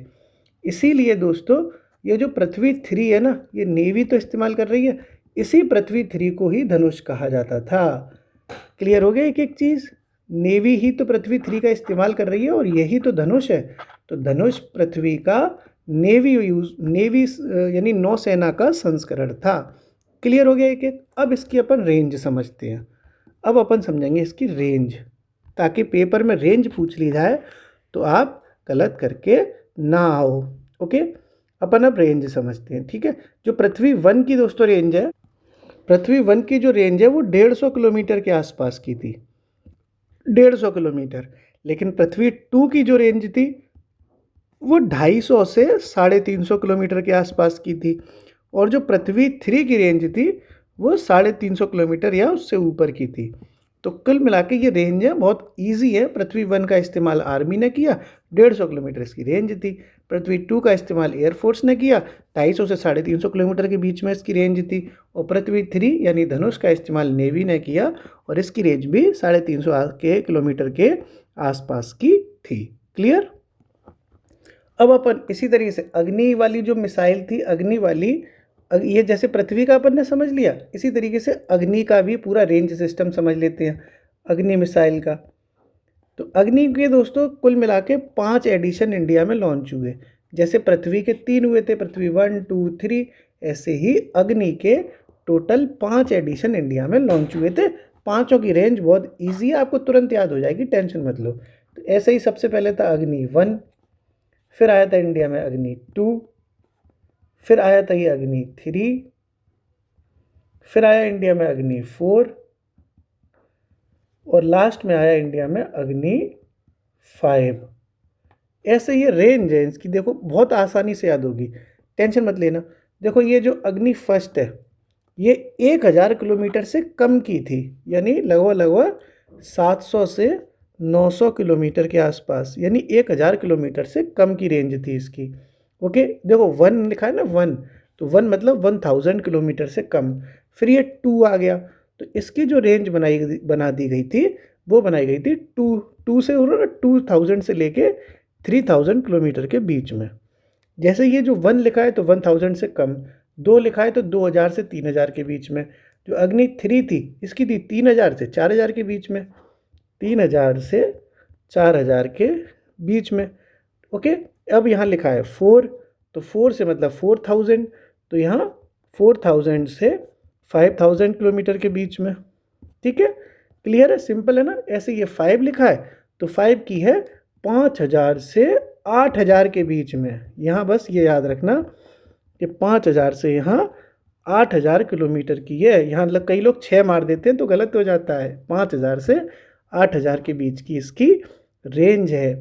इसीलिए दोस्तों, ये जो पृथ्वी 3 है ना, ये नेवी तो इस्तेमाल कर रही है, इसी पृथ्वी 3 को ही धनुष कहा जाता था। क्लियर हो गया एक एक चीज़? नेवी ही तो पृथ्वी 3 का इस्तेमाल कर रही है और यही तो धनुष है। तो धनुष पृथ्वी का नेवी यानी नौसेना का संस्करण था। क्लियर हो गया एक एक? अब इसकी अपन रेंज समझते हैं। अब अपन समझेंगे इसकी रेंज, ताकि पेपर में रेंज पूछ ली जाए तो आप गलत करके ना आओ। ओके, अपन अब रेंज समझते हैं। ठीक है, जो पृथ्वी 1 की दोस्तों रेंज है, पृथ्वी 1 की जो रेंज है वो 150 किलोमीटर के आसपास की थी, 150 किलोमीटर। लेकिन पृथ्वी 2 की जो रेंज थी वो 250 से 350 किलोमीटर के आसपास की थी। और जो पृथ्वी 3 की रेंज थी वो 350 किलोमीटर या उससे ऊपर की थी। तो कुल मिला के ये रेंज है, बहुत इजी है। पृथ्वी 1 का इस्तेमाल आर्मी ने किया, 150 किलोमीटर इसकी रेंज थी। पृथ्वी 2 का इस्तेमाल एयरफोर्स ने किया, 250 से 350 किलोमीटर के बीच में इसकी रेंज थी। और पृथ्वी 3 यानी धनुष का इस्तेमाल नेवी ने किया और इसकी रेंज भी 350 किलोमीटर के आसपास की थी। क्लियर? अब अपन इसी तरीके से अग्नि वाली जो मिसाइल थी, अग्नि वाली, ये जैसे पृथ्वी का अपन ने समझ लिया, इसी तरीके से अग्नि का भी पूरा रेंज सिस्टम समझ लेते हैं, अग्नि मिसाइल का। तो अग्नि के दोस्तों कुल मिला के 5 एडिशन इंडिया में लॉन्च हुए। जैसे पृथ्वी के 3 हुए थे, पृथ्वी 1, 2, 3, ऐसे ही अग्नि के टोटल 5 एडिशन इंडिया में लॉन्च हुए थे। पाँचों की रेंज बहुत ईजी है, आपको तुरंत याद हो जाएगी, टेंशन मत लो। तो ऐसे ही सबसे पहले था अग्नि 1, फिर आया था इंडिया में अग्नि 2, फिर आया था ये अग्नि 3, फिर आया इंडिया में अग्नि 4 और लास्ट में आया इंडिया में अग्नि 5। ऐसे ये रेंज है इसकी, देखो बहुत आसानी से याद होगी, टेंशन मत लेना। देखो ये जो अग्नि फर्स्ट है, ये 1000 किलोमीटर से कम की थी, यानी लगभग 700 से 900 किलोमीटर के आसपास, यानी 1000 किलोमीटर से कम की रेंज थी इसकी। ओके, देखो 1 लिखा है ना, 1, तो 1 मतलब 1000 किलोमीटर से कम। फिर ये 2 आ गया, तो इसकी जो रेंज बना दी गई थी वो बनाई गई थी 2 से, और 2000 से लेके 3000 किलोमीटर के बीच में। जैसे ये जो 1 लिखा है तो 1000 से कम, 2 लिखा है तो 2000 से 3000 के बीच में। जो अग्नि 3 थी इसकी थी 3000 से 4000 के बीच में, 3000 से 4000 के बीच में। ओके, अब यहाँ लिखा है 4, तो 4 से मतलब 4000, तो यहाँ 4000 से 5000 किलोमीटर के बीच में। ठीक है, क्लियर है, सिंपल है ना। ऐसे ये 5 लिखा है तो 5 की है 5000 से 8000 के बीच में। यहाँ बस ये याद रखना कि 5000 से यहाँ 8000 किलोमीटर की है। यहाँ कई लोग 6 मार देते हैं तो गलत हो जाता है। 5000 से 8000 के बीच की इसकी रेंज है।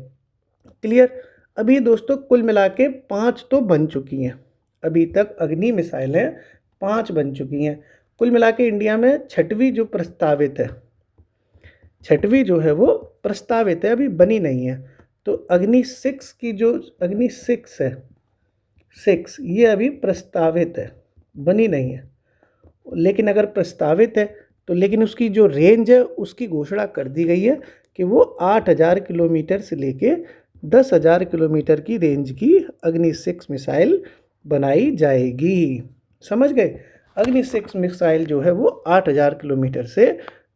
क्लियर। अभी दोस्तों कुल मिला के 5 तो बन चुकी हैं, अभी तक अग्नि मिसाइलें 5 बन चुकी हैं। कुल मिला के इंडिया में छठवीं जो प्रस्तावित है, छठवीं जो है वो प्रस्तावित है, अभी बनी नहीं है। तो अग्नि 6 की जो अग्नि 6 है, 6 ये अभी प्रस्तावित है, बनी नहीं है। लेकिन अगर प्रस्तावित है तो लेकिन उसकी जो रेंज है उसकी घोषणा कर दी गई है कि वो 8000 किलोमीटर से लेके 10,000 किलोमीटर की रेंज की अग्नि 6 मिसाइल बनाई जाएगी। समझ गए? अग्नि 6 मिसाइल जो है वो 8000 किलोमीटर से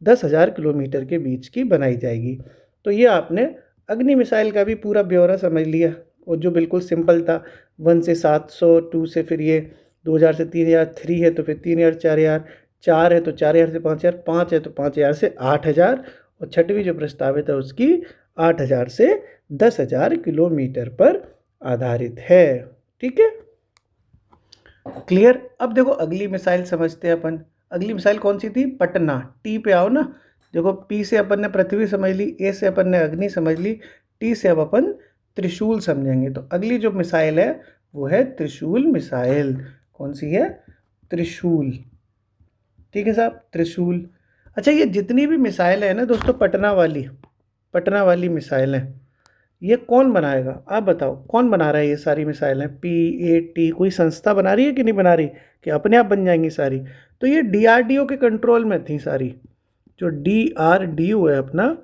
10,000 किलोमीटर के बीच की बनाई जाएगी। तो ये आपने अग्नि मिसाइल का भी पूरा ब्यौरा समझ लिया, और जो बिल्कुल सिंपल था, 1 से 700, 2 से फिर ये 2000 से 3000, 3 है तो फिर 3000, 4000, 4 है तो 4000 से 5000, 5 है तो 5000 से 8000, और छठवीं जो प्रस्तावित है उसकी 8000 से 10,000 किलोमीटर पर आधारित है। ठीक है, क्लियर। अब देखो अगली मिसाइल समझते हैं अपन। अगली मिसाइल कौन सी थी? पटना। टी पे आओ ना। देखो पी से अपन ने पृथ्वी समझ ली, ए से अपन ने अग्नि समझ ली, टी से अब अपन त्रिशूल समझेंगे। तो अगली जो मिसाइल है वो है त्रिशूल मिसाइल। कौन सी है? त्रिशूल। ठीक है साहब, त्रिशूल। अच्छा, ये जितनी भी मिसाइल है ना दोस्तों, पटना वाली मिसाइल है, ये कौन बनाएगा? आप बताओ, कौन बना रहा है ये सारी मिसाइलें? PAT कोई संस्था बना रही है कि नहीं बना रही, कि अपने आप बन जाएंगी सारी? तो ये DRDO के कंट्रोल में थी सारी। जो DRDO है अपना,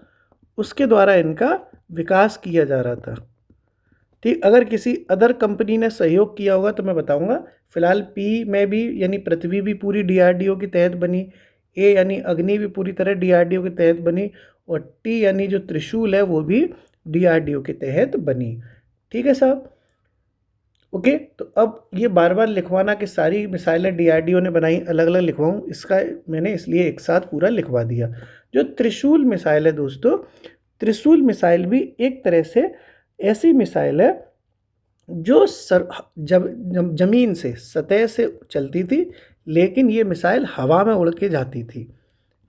उसके द्वारा इनका विकास किया जा रहा था। ठीक, अगर किसी अदर कंपनी ने सहयोग किया होगा तो मैं बताऊंगा। फिलहाल P में भी यानी पृथ्वी भी पूरी DRDO के तहत बनी, A यानी अग्नि भी पूरी तरह DRDO के तहत बनी, और T यानी जो त्रिशूल है वो भी DRDO के तहत बनी। ठीक है साहब, ओके। तो अब ये बार बार लिखवाना कि सारी मिसाइलें DRDO ने बनाई, अलग अलग लिखवाऊँ, इसका मैंने इसलिए एक साथ पूरा लिखवा दिया। जो त्रिशूल मिसाइल है दोस्तों, त्रिशूल मिसाइल भी एक तरह से ऐसी मिसाइल है जो जमीन से, सतह से चलती थी, लेकिन ये मिसाइल हवा में उड़ के जाती थी।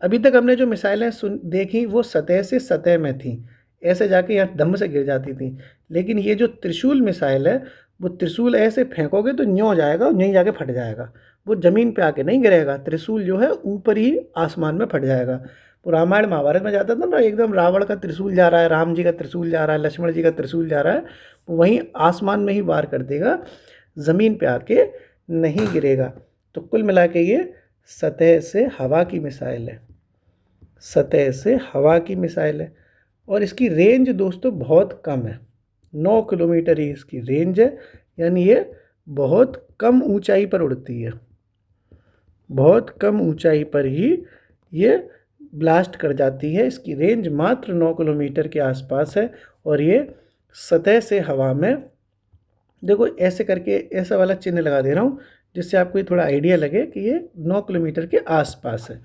अभी तक हमने जो मिसाइलें देखी वो सतह से सतह में थी, ऐसे जाके यहाँ दम से गिर जाती थी। लेकिन ये जो त्रिशूल मिसाइल है, वो त्रिशूल ऐसे फेंकोगे तो न्यों जाएगा, न्यों जाके फट जाएगा, वो ज़मीन पे आके नहीं गिरेगा। त्रिशूल जो है ऊपर ही आसमान में फट जाएगा। तो रामायण महाभारत में जाता था ना, एकदम रावण का त्रिशूल जा रहा है, राम जी का त्रिशूल जा रहा है, लक्ष्मण जी का त्रिशूल जा रहा है, वो वहीं आसमान में ही वार कर देगा, ज़मीन पे आके नहीं गिरेगा। तो कुल मिला के ये सतह से हवा की मिसाइल है, सतह से हवा की मिसाइल है। और इसकी रेंज दोस्तों बहुत कम है, 9 किलोमीटर ही इसकी रेंज है, यानी ये बहुत कम ऊंचाई पर उड़ती है, बहुत कम ऊंचाई पर ही ये ब्लास्ट कर जाती है। इसकी रेंज मात्र 9 किलोमीटर के आसपास है, और ये सतह से हवा में, देखो ऐसे करके ऐसा वाला चिन्ह लगा दे रहा हूँ जिससे आपको ये थोड़ा आइडिया लगे कि ये 9 किलोमीटर के आसपास है,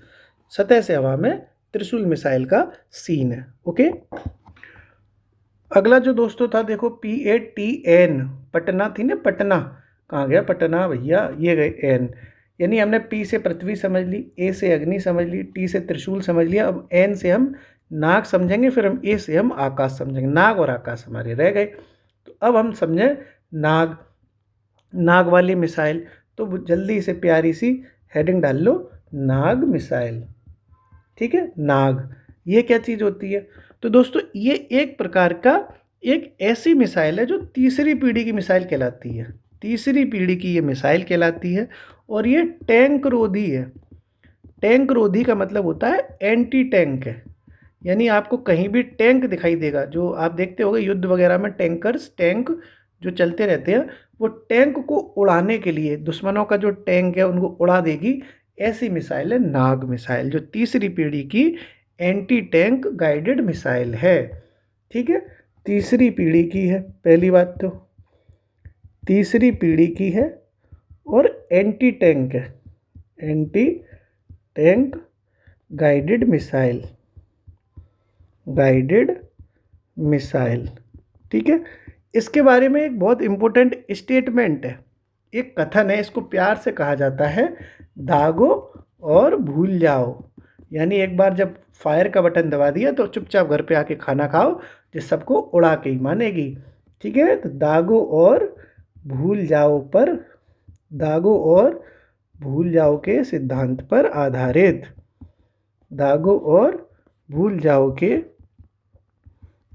सतह से हवा में त्रिशूल मिसाइल का सीन है। ओके, अगला जो दोस्तों था, देखो PATN, पटना थी ना, पटना कहाँ गया पटना भैया, ये गए N। यानी हमने P से पृथ्वी समझ ली, A से अग्नि समझ ली, T से त्रिशूल समझ लिया, अब N से हम नाग समझेंगे, फिर हम A से हम आकाश समझेंगे। नाग और आकाश हमारे रह गए। तो अब हम समझें नाग, नाग वाली मिसाइल। तो जल्दी से प्यारी सी हेडिंग डाल लो, नाग मिसाइल। ठीक है, नाग ये क्या चीज़ होती है? तो दोस्तों ये एक प्रकार का एक ऐसी मिसाइल है जो तीसरी पीढ़ी की मिसाइल कहलाती है। तीसरी पीढ़ी की ये मिसाइल कहलाती है और ये टैंक रोधी है। टैंक रोधी का मतलब होता है एंटी टैंक है, यानी आपको कहीं भी टैंक दिखाई देगा, जो आप देखते होंगे युद्ध वगैरह में टैंकर्स, टैंक जो चलते रहते हैं, वो टैंक को उड़ाने के लिए, दुश्मनों का जो टैंक है उनको उड़ा देगी। ऐसी मिसाइल है नाग मिसाइल, जो तीसरी पीढ़ी की एंटी टैंक गाइडेड मिसाइल है। ठीक है, तीसरी पीढ़ी की है, पहली बात तो तीसरी पीढ़ी की है और एंटी टैंक है, anti tank guided missile, guided missile. ठीक है, इसके बारे में एक बहुत इम्पोर्टेंट स्टेटमेंट है, एक कथन है, इसको प्यार से कहा जाता है दागो और भूल जाओ। यानी एक बार जब फायर का बटन दबा दिया तो चुपचाप घर पे आके खाना खाओ, जिस सबको उड़ा के ही मानेगी। ठीक है, तो दागो और भूल जाओ पर, दागो और भूल जाओ के सिद्धांत पर आधारित, दागो और भूल जाओ के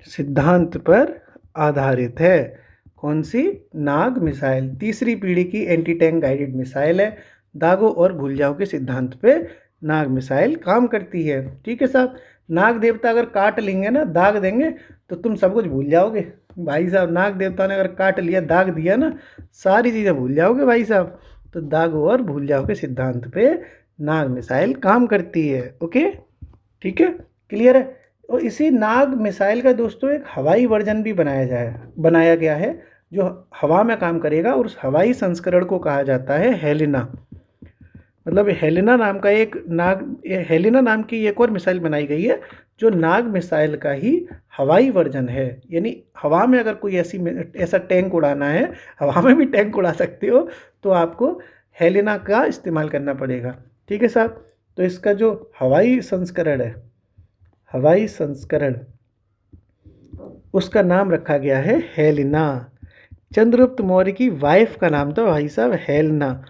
सिद्धांत पर आधारित है। कौन सी? नाग मिसाइल, तीसरी पीढ़ी की एंटी टैंक गाइडेड मिसाइल है। दागो और भूल जाओ के सिद्धांत पे नाग मिसाइल काम करती है। ठीक है साहब, नाग देवता अगर काट लेंगे ना, दाग देंगे, तो तुम सब कुछ भूल जाओगे भाई साहब। नाग देवता ने अगर काट लिया, दाग दिया ना, सारी चीज़ें भूल जाओगे भाई साहब। तो दागो और भूल जाओ के सिद्धांत पे नाग मिसाइल काम करती है। ओके, ठीक है, क्लियर है। और इसी नाग मिसाइल का दोस्तों एक हवाई वर्जन भी बनाया गया है, जो हवा में काम करेगा, और उस हवाई संस्करण को कहा जाता है हेलिना। मतलब हेलिना नाम का एक हेलिना नाम की एक और मिसाइल बनाई गई है, जो नाग मिसाइल का ही हवाई वर्जन है। यानी हवा में अगर कोई ऐसा टैंक उड़ाना है, हवा में भी टैंक उड़ा सकते हो, तो आपको हेलिना का इस्तेमाल करना पड़ेगा। ठीक है साहब, तो इसका जो हवाई संस्करण है, हवाई संस्करण, उसका नाम रखा गया है हेलिना। चंद्रगुप्त मौर्य की वाइफ का नाम था भाई साहब हेलेना।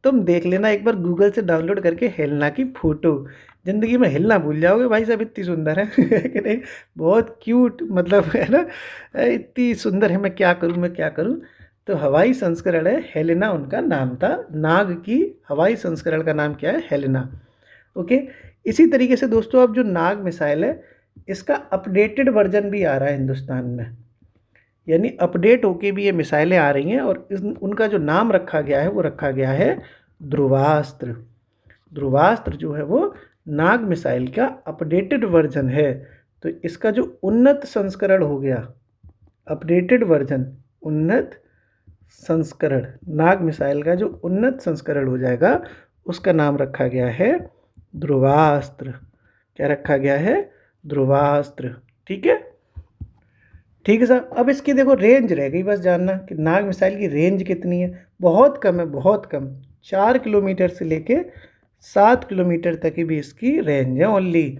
तुम देख लेना एक बार गूगल से डाउनलोड करके हेलेना की फ़ोटो, ज़िंदगी में हिलना भूल जाओगे भाई साहब, इतनी सुंदर है कि नहीं? बहुत क्यूट, मतलब है ना, इतनी सुंदर है। मैं क्या करूँ, मैं क्या करूँ। तो हवाई संस्करण है हेलेना, उनका नाम था। नाग की हवाई संस्करण का नाम क्या है? हेलेना। ओके, इसी तरीके से दोस्तों अब जो नाग मिसाइल है, इसका अपडेटेड वर्जन भी आ रहा है हिंदुस्तान में। यानी अपडेट होके भी ये मिसाइलें आ रही हैं, और उनका जो नाम रखा गया है वो रखा गया है ध्रुवास्त्र। ध्रुवास्त्र जो है वो नाग मिसाइल का अपडेटेड वर्जन है। तो इसका जो उन्नत संस्करण हो गया, अपडेटेड वर्जन, उन्नत संस्करण, नाग मिसाइल का जो उन्नत संस्करण हो जाएगा, उसका नाम रखा गया है ध्रुवास्त्र। क्या रखा गया है? ध्रुवास्त्र। ठीक है, ठीक है साहब। अब इसकी देखो रेंज रह गई बस जानना कि नाग मिसाइल की रेंज कितनी है। बहुत कम है, बहुत कम। 4 किलोमीटर से लेके 7 किलोमीटर तक की भी इसकी रेंज है ओनली,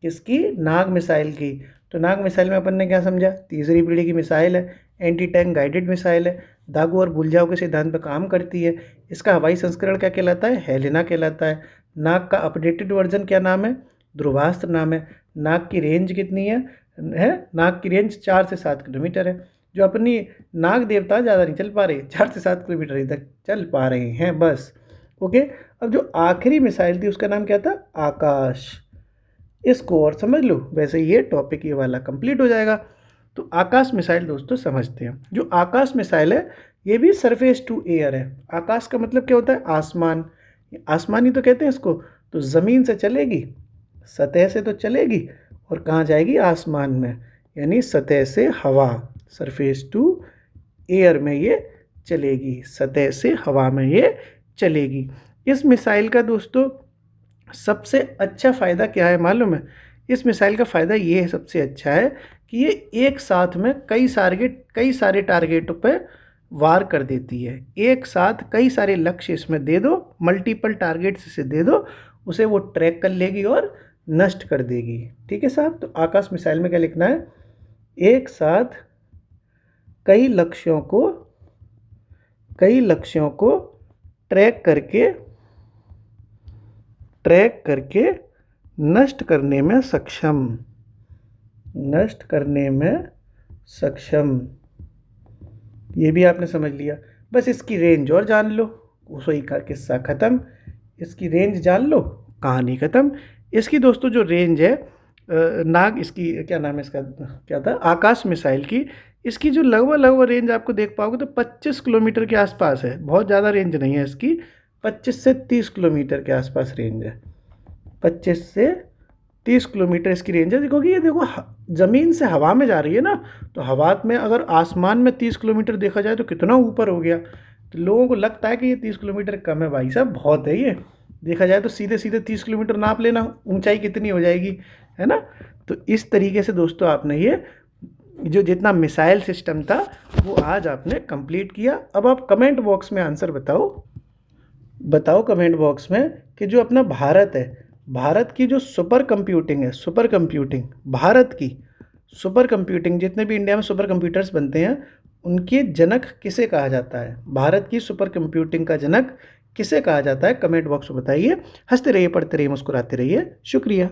किसकी? नाग मिसाइल की। तो नाग मिसाइल में अपन ने क्या समझा? तीसरी पीढ़ी की मिसाइल है, एंटी टैंक गाइडेड मिसाइल है, दागो और भूल जाओ के सिद्धांत पर काम करती है। इसका हवाई संस्करण क्या कहलाता है? हेलेना कहलाता है। नाग का अपडेटेड वर्जन क्या नाम है? ध्रुवास्त्र नाम है। नाग की रेंज कितनी है? नाग की रेंज 4 से 7 किलोमीटर है। जो अपनी नाग देवता ज़्यादा नहीं चल पा रहे, 4 से 7 किलोमीटर ही तक चल पा रहे हैं बस। ओके, अब जो आखिरी मिसाइल थी उसका नाम क्या था? आकाश। इसको और समझ लो, वैसे ये टॉपिक ये वाला कंप्लीट हो जाएगा। तो आकाश मिसाइल दोस्तों समझते हैं। जो आकाश मिसाइल है, ये भी सरफेस टू एयर है। आकाश का मतलब क्या होता है? आसमान। आसमानी तो कहते हैं इसको। तो ज़मीन से चलेगी, सतह से तो चलेगी, और कहाँ जाएगी? आसमान में, यानी सतह से हवा, सरफेस टू एयर में ये चलेगी, सतह से हवा में ये चलेगी। इस मिसाइल का दोस्तों सबसे अच्छा फ़ायदा क्या है मालूम है? इस मिसाइल का फ़ायदा ये है, सबसे अच्छा है कि ये एक साथ में कई सारे टारगेटों पे वार कर देती है। एक साथ कई सारे लक्ष्य इसमें दे दो, मल्टीपल टारगेट्स इसे दे दो, उसे वो ट्रैक कर लेगी और नष्ट कर देगी। ठीक है साहब, तो आकाश मिसाइल में क्या लिखना है? एक साथ कई लक्ष्यों को ट्रैक करके नष्ट करने में सक्षम, नष्ट करने में सक्षम। ये भी आपने समझ लिया। बस इसकी रेंज और जान लो, उसोई का किस्सा ख़त्म। इसकी रेंज जान लो, कहानी ख़त्म। इसकी दोस्तों जो रेंज है नाग, इसकी क्या नाम है इसका, क्या था, आकाश मिसाइल की, इसकी जो लगभग रेंज आपको देख पाओगे तो 25 किलोमीटर के आसपास है। बहुत ज़्यादा रेंज नहीं है इसकी, 25 से 30 किलोमीटर के आसपास रेंज है। 25 से 30 किलोमीटर इसकी रेंज है। देखो कि ये देखो ज़मीन से हवा में जा रही है ना, तो हवा में अगर आसमान में 30 किलोमीटर देखा जाए तो कितना ऊपर हो गया। तो लोगों को लगता है कि ये 30 किलोमीटर कम है, भाई साहब बहुत है ये। देखा जाए तो सीधे सीधे 30 किलोमीटर नाप लेना, ऊंचाई कितनी हो जाएगी, है ना। तो इस तरीके से दोस्तों आपने ये जो जितना मिसाइल सिस्टम था वो आज आपने कंप्लीट किया। अब आप कमेंट बॉक्स में आंसर बताओ कमेंट बॉक्स में कि जो अपना भारत है, भारत की जो सुपर कंप्यूटिंग है, सुपर कंप्यूटिंग, भारत की सुपर कंप्यूटिंग, जितने भी इंडिया में सुपर कंप्यूटर्स बनते हैं उनके जनक किसे कहा जाता है, भारत की सुपर कंप्यूटिंग का जनक किसे कहा जाता है, कमेंट बॉक्स में बताइए। हंसते रहिए, पढ़ते रहिए, मुस्कुराते रहिए। शुक्रिया।